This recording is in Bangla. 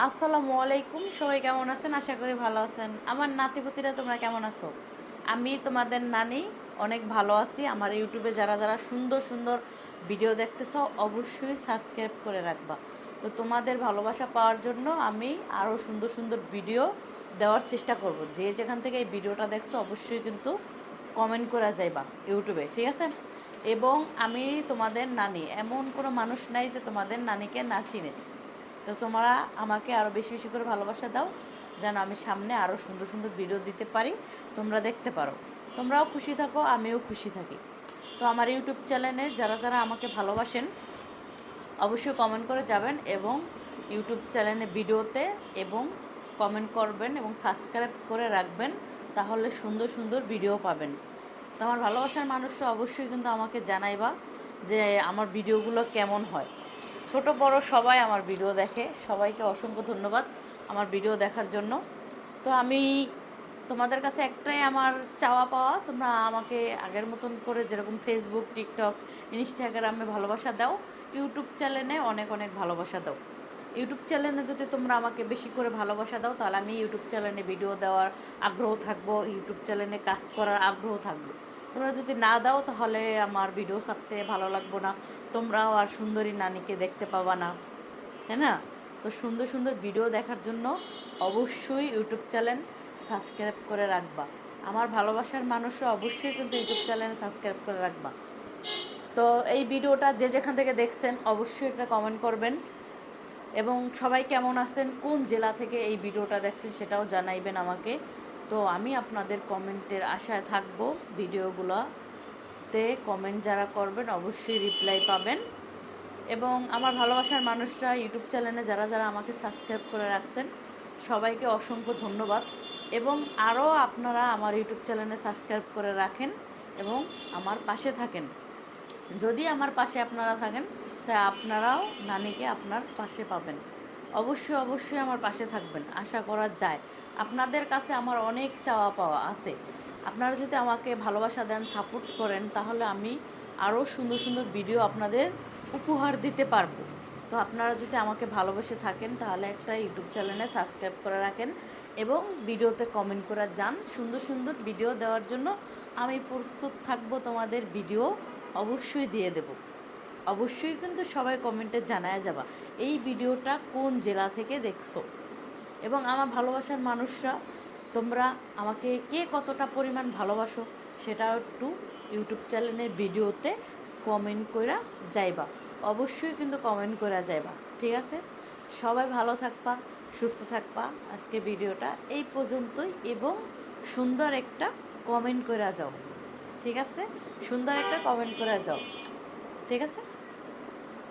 আসসালামু আলাইকুম, সবাই কেমন আছেন? আশা করি ভালো আছেন। আমার নাতিপুতিরা তোমরা কেমন আছো? আমি তোমাদের নানি অনেক ভালো আছি। আমার ইউটিউবে যারা যারা সুন্দর সুন্দর ভিডিও দেখতেছো অবশ্যই সাবস্ক্রাইব করে রাখবা। তো তোমাদের ভালোবাসা পাওয়ার জন্য আমি আরও সুন্দর সুন্দর ভিডিও দেওয়ার চেষ্টা করব। যে যেখান থেকে এই ভিডিওটা দেখছো অবশ্যই কিন্তু কমেন্ট করা যাইবা ইউটিউবে, ঠিক আছে? এবং আমি তোমাদের নানি, এমন কোনো মানুষ নাই যে তোমাদের নানিকে না চিনে। তো তোমরা আমাকে আরও বেশি বেশি করে ভালোবাসা দাও, যেন আমি সামনে আরও সুন্দর সুন্দর ভিডিও দিতে পারি, তোমরা দেখতে পারো। তোমরাও খুশি থাকো, আমিও খুশি থাকি। তো আমার ইউটিউব চ্যানেলে যারা যারা আমাকে ভালোবাসেন অবশ্যই কমেন্ট করে যাবেন এবং ইউটিউব চ্যানেলে ভিডিওতে এবং কমেন্ট করবেন এবং সাবস্ক্রাইব করে রাখবেন, তাহলে সুন্দর সুন্দর ভিডিও পাবেন। তো আমার ভালোবাসার মানুষরা অবশ্যই কিন্তু আমাকে জানাইবা যে আমার ভিডিওগুলো কেমন হয়। ছোট বড় সবাই আমার ভিডিও দেখে, সবাইকে অসংখ্য ধন্যবাদ আমার ভিডিও দেখার জন্য। তো আমি তোমাদের কাছে একটাই আমার চাওয়া পাওয়া, তোমরা আমাকে আগের মতন করে যেরকম ফেসবুক, টিকটক, ইনস্টাগ্রামে ভালোবাসা দাও, ইউটিউব চ্যানেলে অনেক অনেক ভালোবাসা দাও। ইউটিউব চ্যানেলে যদি তোমরা আমাকে বেশি করে ভালোবাসা দাও, তাহলে আমি ইউটিউব চ্যানেলে ভিডিও দেওয়ার আগ্রহ থাকবো, ইউটিউব চ্যানেলে কাজ করার আগ্রহ থাকবে। তোমরা যদি না দাও তাহলে আমার ভিডিও ছাড়তে ভালো লাগবো না, তোমরাও আর সুন্দরী নানিকে দেখতে পাবা না, তাই না? তো সুন্দর সুন্দর ভিডিও দেখার জন্য অবশ্যই ইউটিউব চ্যানেল সাবস্ক্রাইব করে রাখবা। আমার ভালোবাসার মানুষরা অবশ্যই কিন্তু ইউটিউব চ্যানেল সাবস্ক্রাইব করে রাখবা। তো এই ভিডিওটা যে যেখান থেকে দেখছেন অবশ্যই একটা কমেন্ট করবেন এবং সবাই কেমন আছেন, কোন জেলা থেকে এই ভিডিওটা দেখছেন সেটাও জানাইবেন আমাকে। তো আমি আপনাদের কমেন্টের আশায় থাকবো। ভিডিওগুলোতে কমেন্ট যারা করবেন অবশ্যই রিপ্লাই পাবেন। এবং আমার ভালোবাসার মানুষরা ইউটিউব চ্যানেলে যারা যারা আমাকে সাবস্ক্রাইব করে রাখছেন সবাইকে অসংখ্য ধন্যবাদ। এবং আরও আপনারা আমার ইউটিউব চ্যানেলে সাবস্ক্রাইব করে রাখেন এবং আমার পাশে থাকেন। যদি আমার পাশে আপনারা থাকেন তাই আপনারাও নানিকে আপনার পাশে পাবেন। অবশ্যই অবশ্যই আমার পাশে থাকবেন, আশা করা যায়। আপনাদের কাছে আমার অনেক চাওয়া পাওয়া আছে। আপনারা যদি আমাকে ভালোবাসা দেন, সাপোর্ট করেন, তাহলে আমি আরও সুন্দর সুন্দর ভিডিও আপনাদের উপহার দিতে পারবো। তো আপনারা যদি আমাকে ভালোবেসে থাকেন তাহলে একটা ইউটিউব চ্যানেলে সাবস্ক্রাইব করে রাখেন এবং ভিডিওতে কমেন্ট করে যান। সুন্দর সুন্দর ভিডিও দেওয়ার জন্য আমি প্রস্তুত থাকবো, তোমাদের ভিডিও অবশ্যই দিয়ে দেব। অবশ্যই কিন্তু সবাই কমেন্টে জানায় যাবা এই ভিডিওটা কোন জেলা থেকে দেখছো। এবং আমার ভালোবাসার মানুষরা, তোমরা আমাকে কে কতটা পরিমাণ ভালোবাসো সেটাও একটু ইউটিউব চ্যানেলের ভিডিওতে কমেন্ট কইরা যাইবা। অবশ্যই কিন্তু কমেন্ট করা যাইবা, ঠিক আছে? সবাই ভালো থাকবা, সুস্থ থাকবা। আজকে ভিডিওটা এই পর্যন্তই এবং সুন্দর একটা কমেন্ট করে যাও, ঠিক আছে? সুন্দর একটা কমেন্ট করে যাও, ঠিক আছে?